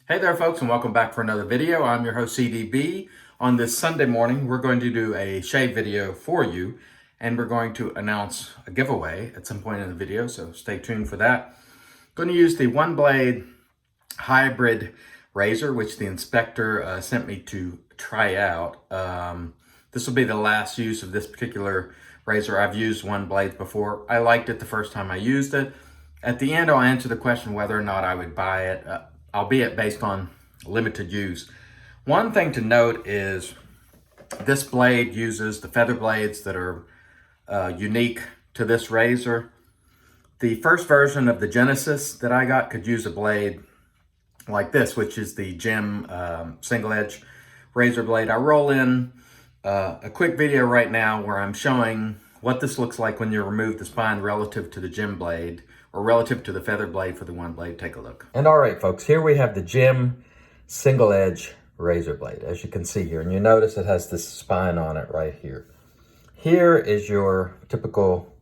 Hey there folks, and welcome back for another video. I'm your host CDB. On this Sunday morning, we're going to do a shave video for you, and we're going to announce a giveaway at some point in the video, so stay tuned for that. Going to use the Oneblade hybrid razor, which the inspector sent me to try out. This will be the last use of this particular razor. I've used Oneblades before. I liked it the first time I used it. At the end, I'll answer the question whether or not I would buy it, albeit based on limited use. One thing to note is this blade uses the feather blades that are unique to this razor. The first version of the Genesis that I got could use a blade like this, which is the Gem single edge razor blade. I roll in a quick video right now where I'm showing what this looks like when you remove the spine relative to the Gem blade, or relative to the feather blade for the Oneblade. Take a look. And all right, folks, here we have the Gem single edge razor blade, as you can see here. And you notice it has this spine on it right here. Here is your typical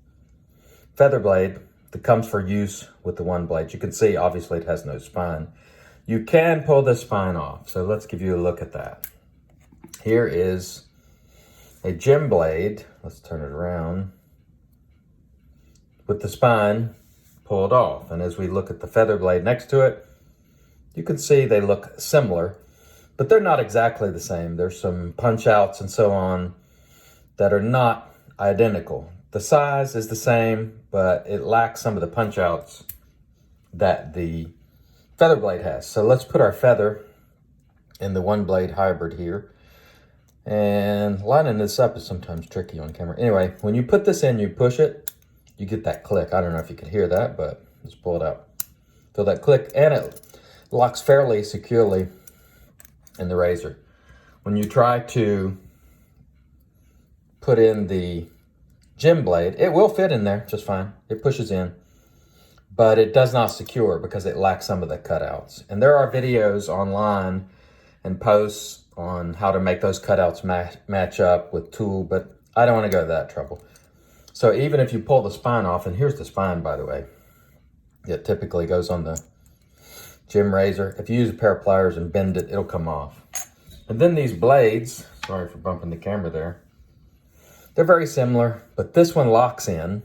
feather blade that comes for use with the Oneblade. You can see, obviously, it has no spine. You can pull the spine off, so let's give you a look at that. Here is a Gem blade. Let's turn it around. With the spine pulled off. And as we look at the feather blade next to it, you can see they look similar, but they're not exactly the same. There's some punch outs and so on that are not identical. The size is the same, but it lacks some of the punch outs that the feather blade has. So let's put our feather in the Oneblade hybrid here. And lining this up is sometimes tricky on camera. Anyway, when you put this in, you push it, you get that click. I don't know if you can hear that, but let's pull it out. Feel that click, and it locks fairly securely in the razor. When you try to put in the Gem blade, it will fit in there just fine. It pushes in, but it does not secure because it lacks some of the cutouts. And there are videos online and posts on how to make those cutouts match up with tool, but I don't want to go to that trouble. So even if you pull the spine off, and here's the spine, by the way, it typically goes on the Gem razor. If you use a pair of pliers and bend it, it'll come off. And then these blades, sorry for bumping the camera there, they're very similar, but this one locks in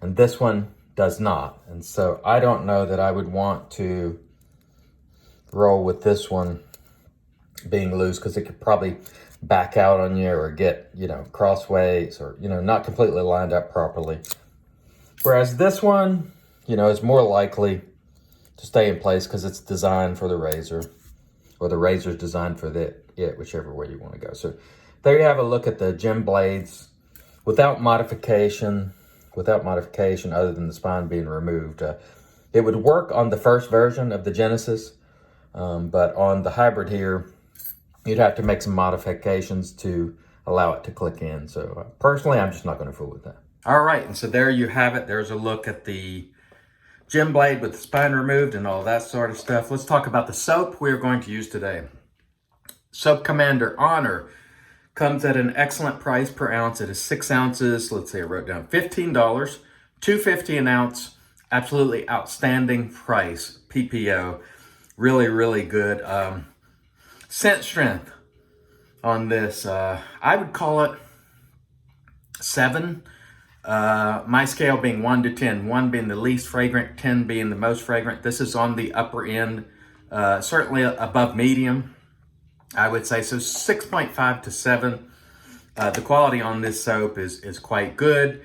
and this one does not. And so I don't know that I would want to roll with this one being loose, because it could probably back out on you or get, crossways, or, not completely lined up properly. Whereas this one, is more likely to stay in place because it's designed for the razor, or the razor's designed for it, whichever way you want to go. So there you have a look at the Gem blades without modification other than the spine being removed. It would work on the first version of the Genesis, but on the hybrid here, you'd have to make some modifications to allow it to click in. So personally, I'm just not going to fool with that. All right, and so there you have it. There's a look at the Gem blade with the spine removed and all that sort of stuff. Let's talk about the soap we're going to use today. Soap Commander Honor comes at an excellent price per ounce. It is 6 ounces. Let's say I wrote down $15, $2.50 an ounce. Absolutely outstanding price, PPO. Really, really good. Scent strength on this, I would call it 7. My scale being 1 to 10, 1 being the least fragrant, 10 being the most fragrant. This is on the upper end, certainly above medium, I would say. So 6.5 to 7. The quality on this soap is quite good.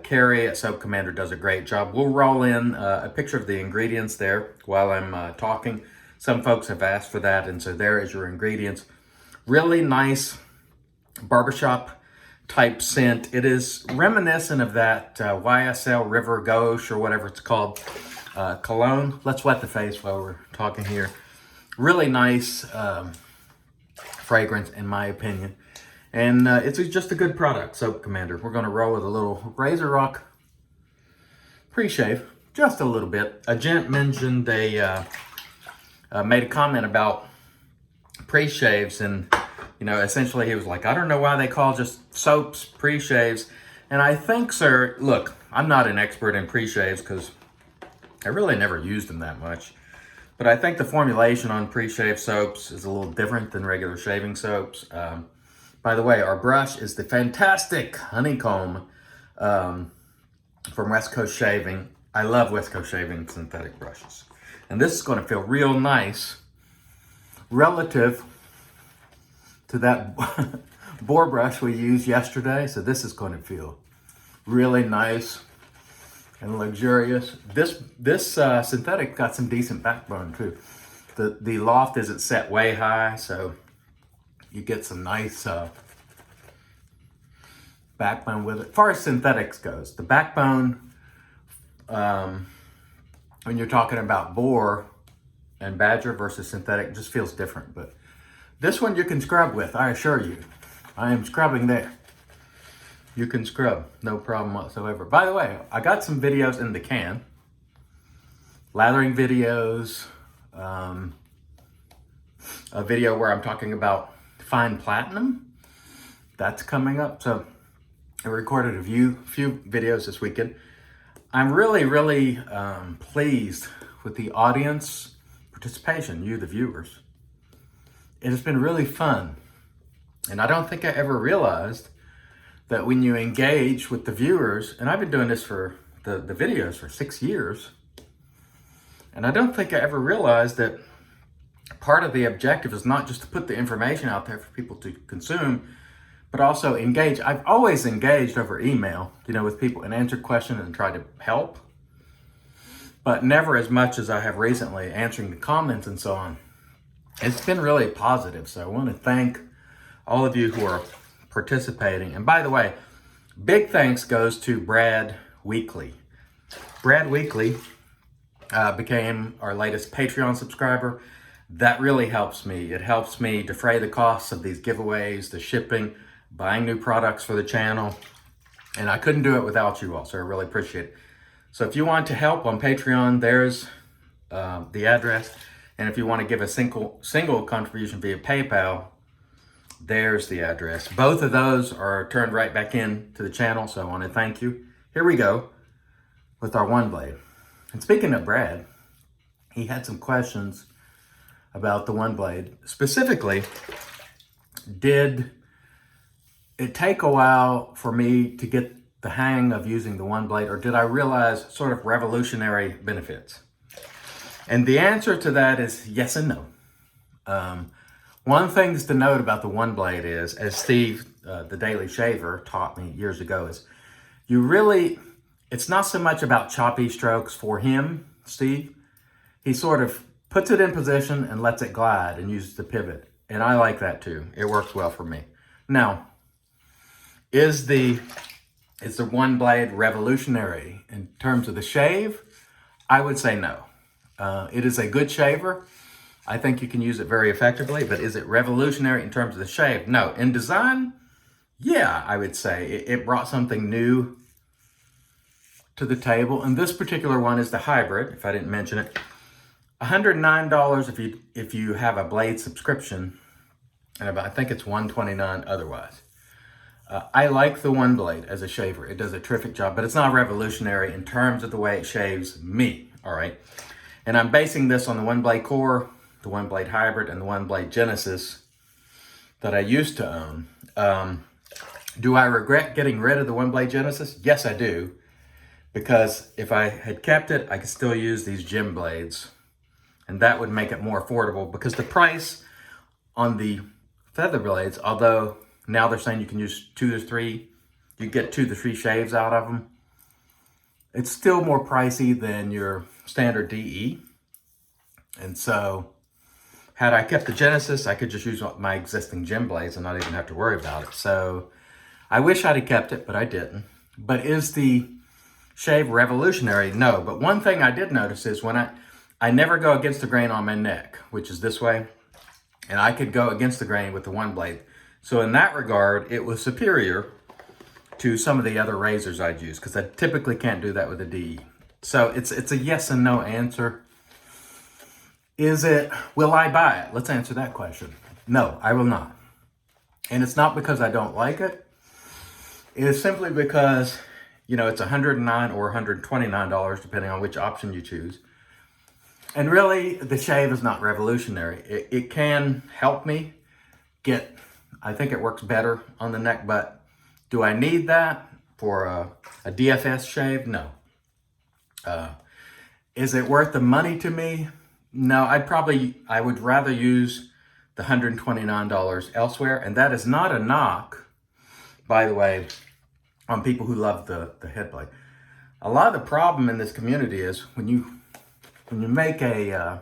Carrie at Soap Commander does a great job. We'll roll in a picture of the ingredients there while I'm talking. Some folks have asked for that, and so there is your ingredients. Really nice barbershop type scent. It is reminiscent of that YSL River Gauche, or whatever it's called, cologne. Let's wet the face while we're talking here. Really nice fragrance, in my opinion. And it's just a good product, Soap Commander. We're going to roll with a little Razor Rock pre-shave, just a little bit. A gent mentioned made a comment about pre-shaves, and essentially he was like, I don't know why they call just soaps pre-shaves. And I think, sir, look, I'm not an expert in pre-shaves because I really never used them that much. But I think the formulation on pre-shave soaps is a little different than regular shaving soaps. By the way, our brush is the fantastic Honeycomb from West Coast Shaving. I love West Coast Shaving synthetic brushes. And this is going to feel real nice relative to that boar brush we used yesterday. So this is going to feel really nice and luxurious. This synthetic got some decent backbone too. The loft isn't set way high, so you get some nice backbone with it. As far as synthetics goes, the backbone, when you're talking about boar and badger versus synthetic, just feels different. But this one you can scrub with, I assure you. I am scrubbing there. You can scrub, no problem whatsoever. By the way, I got some videos in the can. Lathering videos, a video where I'm talking about fine platinum. That's coming up. So I recorded a few videos this weekend. I'm really pleased with the audience participation, you, the viewers. It has been really fun. And I don't think I ever realized that when you engage with the viewers, and I've been doing this for the videos for 6 years, and I don't think I ever realized that part of the objective is not just to put the information out there for people to consume, but also engage. I've always engaged over email, with people and answered questions and tried to help, but never as much as I have recently, answering the comments and so on. It's been really positive, so I want to thank all of you who are participating. And by the way, big thanks goes to Brad Weekly. Brad Weekly became our latest Patreon subscriber. That really helps me. It helps me defray the costs of these giveaways, the shipping, buying new products for the channel. And I couldn't do it without you all, so I really appreciate it. So if you want to help on Patreon, there's the address. And if you want to give a single contribution via PayPal, there's the address. Both of those are turned right back in to the channel, so I want to thank you. Here we go with our Oneblade. And speaking of Brad, he had some questions about the Oneblade. Specifically, did it take a while for me to get the hang of using the Oneblade, or did I realize sort of revolutionary benefits? And the answer to that is yes and no. One thing to note about the Oneblade is, as Steve, the Daily Shaver, taught me years ago, is it's not so much about choppy strokes for him, Steve. He sort of puts it in position and lets it glide and uses the pivot. And I like that too. It works well for me. Now, is the Oneblade revolutionary in terms of the shave? I would say no. It is a good shaver. I think you can use it very effectively, but is it revolutionary in terms of the shave? No. In design, yeah, I would say it brought something new to the table. And this particular one is the hybrid, if I didn't mention it. $109 if you have a blade subscription, and I think it's $129 otherwise. I like the Oneblade as a shaver. It does a terrific job, but it's not revolutionary in terms of the way it shaves me, all right? And I'm basing this on the Oneblade Core, the Oneblade Hybrid, and the Oneblade Genesis that I used to own. Do I regret getting rid of the Oneblade Genesis? Yes, I do. Because if I had kept it, I could still use these gem blades. And that would make it more affordable, because the price on the feather blades, although now they're saying you can use 2 to 3, you get 2 to 3 shaves out of them, it's still more pricey than your standard DE. And so, had I kept the Genesis, I could just use my existing gem blades and not even have to worry about it. So, I wish I'd have kept it, but I didn't. But is the shave revolutionary? No. But one thing I did notice is when I never go against the grain on my neck, which is this way, and I could go against the grain with the Oneblade. So in that regard, it was superior to some of the other razors I'd use, because I typically can't do that with a DE. So it's a yes and no answer. Will I buy it? Let's answer that question. No, I will not. And it's not because I don't like it. It is simply because, it's $109 or $129, depending on which option you choose. And really, the shave is not revolutionary. It can help me get, I think it works better on the neck, but do I need that for a DFS shave? No. Is it worth the money to me? No, I would rather use the $129 elsewhere. And that is not a knock, by the way, on people who love the head blade. A lot of the problem in this community is when you make a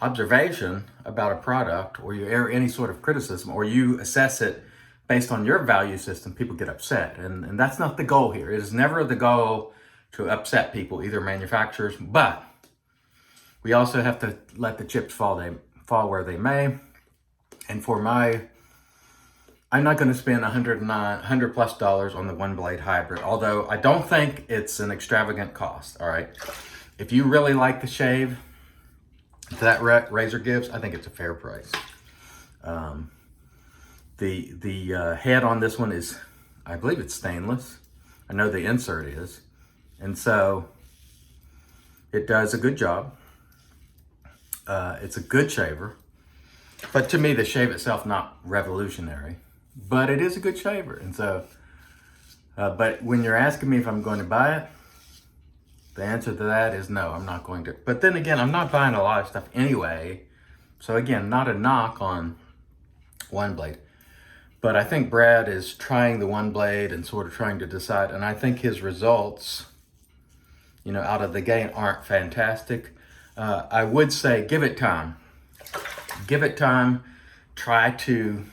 observation about a product, or you air any sort of criticism, or you assess it based on your value system, people get upset. And that's not the goal here. It is never the goal to upset people, either manufacturers, but we also have to let the chips fall where they may. And for I'm not going to spend $100 plus on the Oneblade hybrid, although I don't think it's an extravagant cost. All right, if you really like the shave that razor gives, I think it's a fair price. The head on this one is, I believe it's stainless. I know the insert is, and so it does a good job. It's a good shaver, but to me, the shave itself not revolutionary. But it is a good shaver, and so, but when you're asking me if I'm going to buy it, the answer to that is no, I'm not going to. But then again, I'm not buying a lot of stuff anyway. So again, not a knock on Oneblade. But I think Brad is trying the Oneblade and sort of trying to decide, and I think his results, out of the gate aren't fantastic. I would say give it time. Give it time. Try to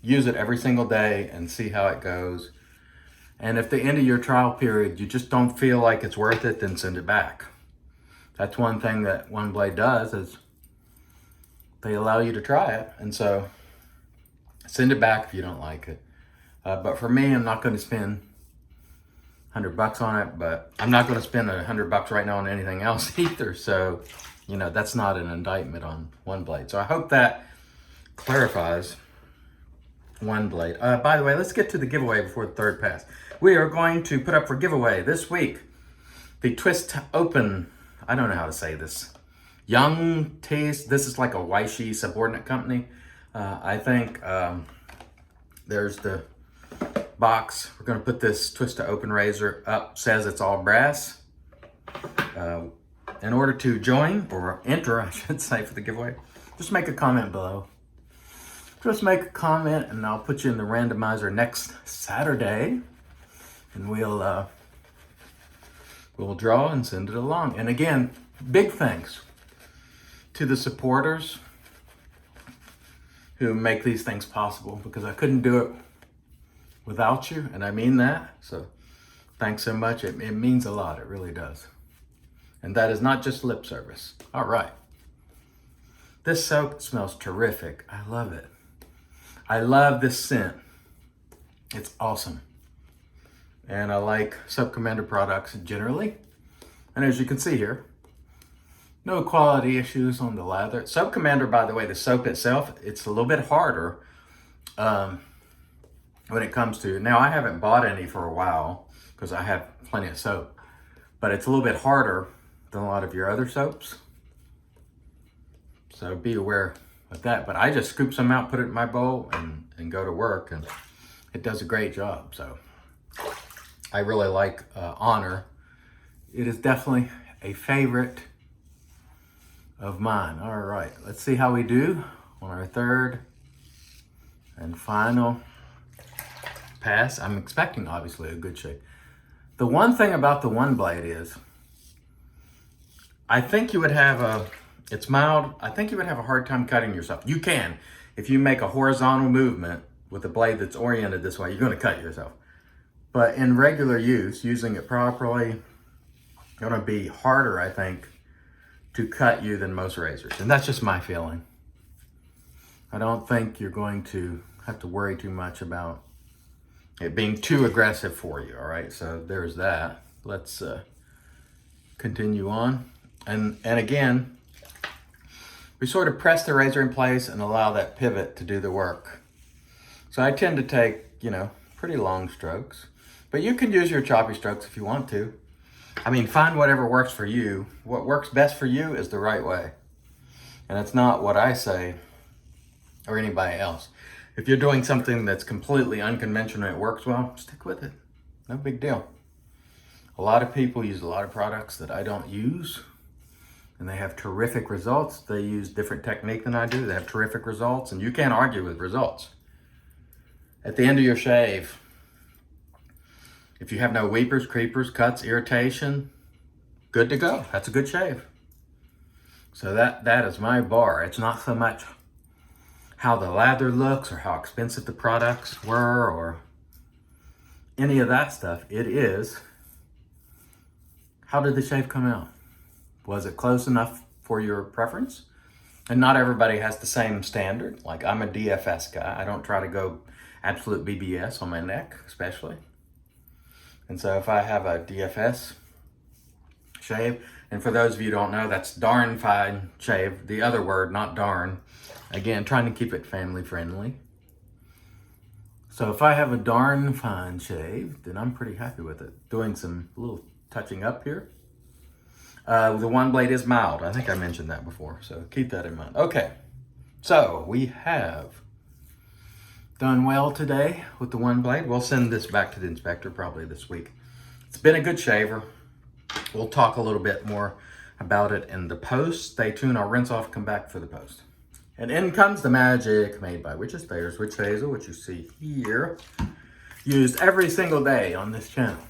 use it every single day and see how it goes. And if the end of your trial period, you just don't feel like it's worth it, then send it back. That's one thing that Oneblade does, is they allow you to try it. And so send it back if you don't like it. But for me, I'm not going to spend $100 on it, but I'm not going to spend $100 right now on anything else either. So, that's not an indictment on Oneblade. So I hope that clarifies Oneblade. By the way, let's get to the giveaway before the third pass. We are going to put up for giveaway this week the Twist Open, I don't know how to say this, Young Taste. This is like a Weishi subordinate company. I think there's the box. We're going to put this Twist to Open razor up. Says it's all brass. In order to join, or enter, I should say, for the giveaway, just make a comment below. Just make a comment and I'll put you in the randomizer next Saturday, and we'll draw and send it along. And again, big thanks to the supporters who make these things possible, because I couldn't do it without you, and I mean that. So thanks so much. It means a lot. It really does. And that is not just lip service. All right. This soap smells terrific. I love it. I love this scent. It's awesome. And I like Soap Commander products generally. And as you can see here, no quality issues on the lather. Soap Commander, by the way, the soap itself, it's a little bit harder when it comes to, now I haven't bought any for a while because I have plenty of soap, but it's a little bit harder than a lot of your other soaps. So be aware of that. But I just scoop some out, put it in my bowl, and go to work, and it does a great job. So I really like Honor. It is definitely a favorite of mine. All right, let's see how we do on our third and final pass. I'm expecting, obviously, a good shake. The one thing about the Oneblade is, I think you would have it's mild. I think you would have a hard time cutting yourself. You can. If you make a horizontal movement with a blade that's oriented this way, you're going to cut yourself. But in regular use, using it properly, going to be harder, I think, to cut you than most razors. And that's just my feeling. I don't think you're going to have to worry too much about it being too aggressive for you. All right, so there's that. Let's continue on. And again, we sort of press the razor in place and allow that pivot to do the work. So I tend to take, pretty long strokes, but you can use your choppy strokes if you want to. I mean, find whatever works for you. What works best for you is the right way. And it's not what I say or anybody else. If you're doing something that's completely unconventional and it works well, stick with it. No big deal. A lot of people use a lot of products that I don't use, and they have terrific results. They use different technique than I do. They have terrific results, and you can't argue with results. At the end of your shave, if you have no weepers, creepers, cuts, irritation, good to go. That's a good shave. So that is my bar. It's not so much how the lather looks or how expensive the products were or any of that stuff. It is, how did the shave come out? Was it close enough for your preference? And not everybody has the same standard. Like, I'm a DFS guy. I don't try to go absolute BBS on my neck, especially. And so if I have a DFS shave, and for those of you who don't know, that's darn fine shave. The other word, not darn. Again, trying to keep it family friendly. So if I have a darn fine shave, then I'm pretty happy with it. Doing some little touching up here. The Oneblade is mild. I think I mentioned that before, so keep that in mind. Okay, so we have done well today with the Oneblade. We'll send this back to the inspector probably this week. It's been a good shaver. We'll talk a little bit more about it in the post. Stay tuned. I'll rinse off and come back for the post. And in comes the magic made by Witch's Fairs, Witch Hazel, which you see here. Used every single day on this channel.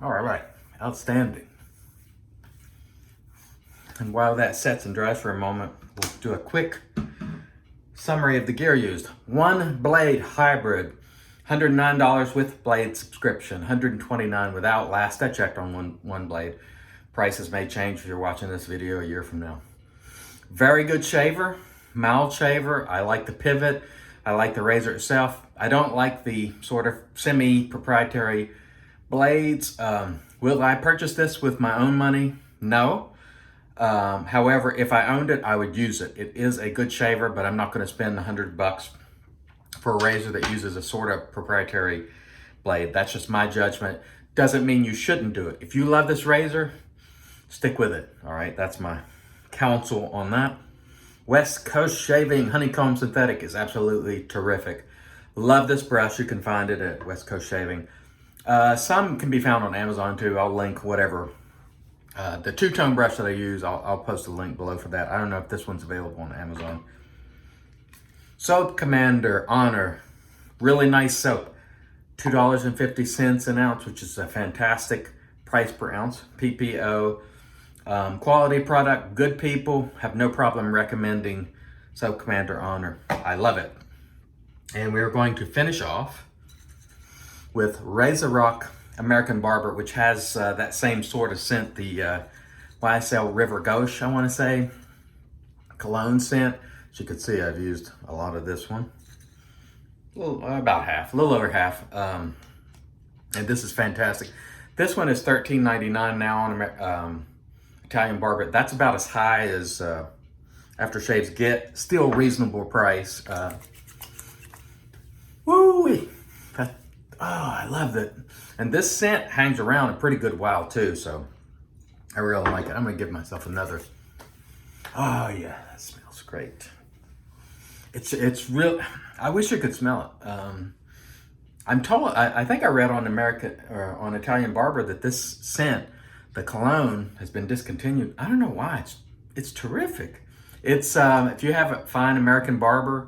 All right, outstanding. And while that sets and dries for a moment, we'll do a quick summary of the gear used. Oneblade hybrid, $109 with blade subscription, $129 without. Last I checked on Oneblade. Prices may change if you're watching this video a year from now. Very good shaver, mild shaver. I like the pivot. I like the razor itself. I don't like the sort of semi-proprietary blades. Will I purchase this with my own money? No. However, if I owned it, I would use it. It is a good shaver, but I'm not going to spend $100 for a razor that uses a sort of proprietary blade. That's just my judgment. Doesn't mean you shouldn't do it. If you love this razor, stick with it. All right, that's my counsel on that. West Coast Shaving Honeycomb Synthetic is absolutely terrific. Love this brush. You can find it at West Coast Shaving. Some can be found on Amazon too. I'll link whatever. The two-tone brush that I use, I'll post a link below for that. I don't know if this one's available on Amazon. Soap Commander Honor, really nice soap. $2.50 an ounce, which is a fantastic price per ounce. PPO, quality product, good people, have no problem recommending Soap Commander Honor. I love it. And we're going to finish off with RZR American Barber, which has that same sort of scent, the YSL River Gauche, I want to say, cologne scent. As you can see, I've used a lot of this one. About half, a little over half. And this is fantastic. This one is $13.99 now on Italian Barber. That's about as high as aftershaves get. Still reasonable price. Woo-wee. Oh, I love it. And this scent hangs around a pretty good while too, so I really like it. I'm gonna give myself another. Oh yeah, that smells great. It's real. I wish you could smell it. I'm told. I think I read on on Italian Barber that this scent, the cologne, has been discontinued. I don't know why. It's terrific. It's if you have a fine American Barber,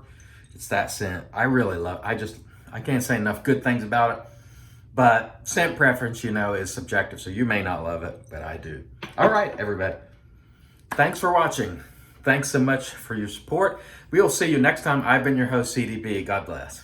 it's that scent. I really love. I can't say enough good things about it. But scent preference, you know, is subjective, so you may not love it, but I do. All right, everybody. Thanks for watching. Thanks so much for your support. We will see you next time. I've been your host, CDB. God bless.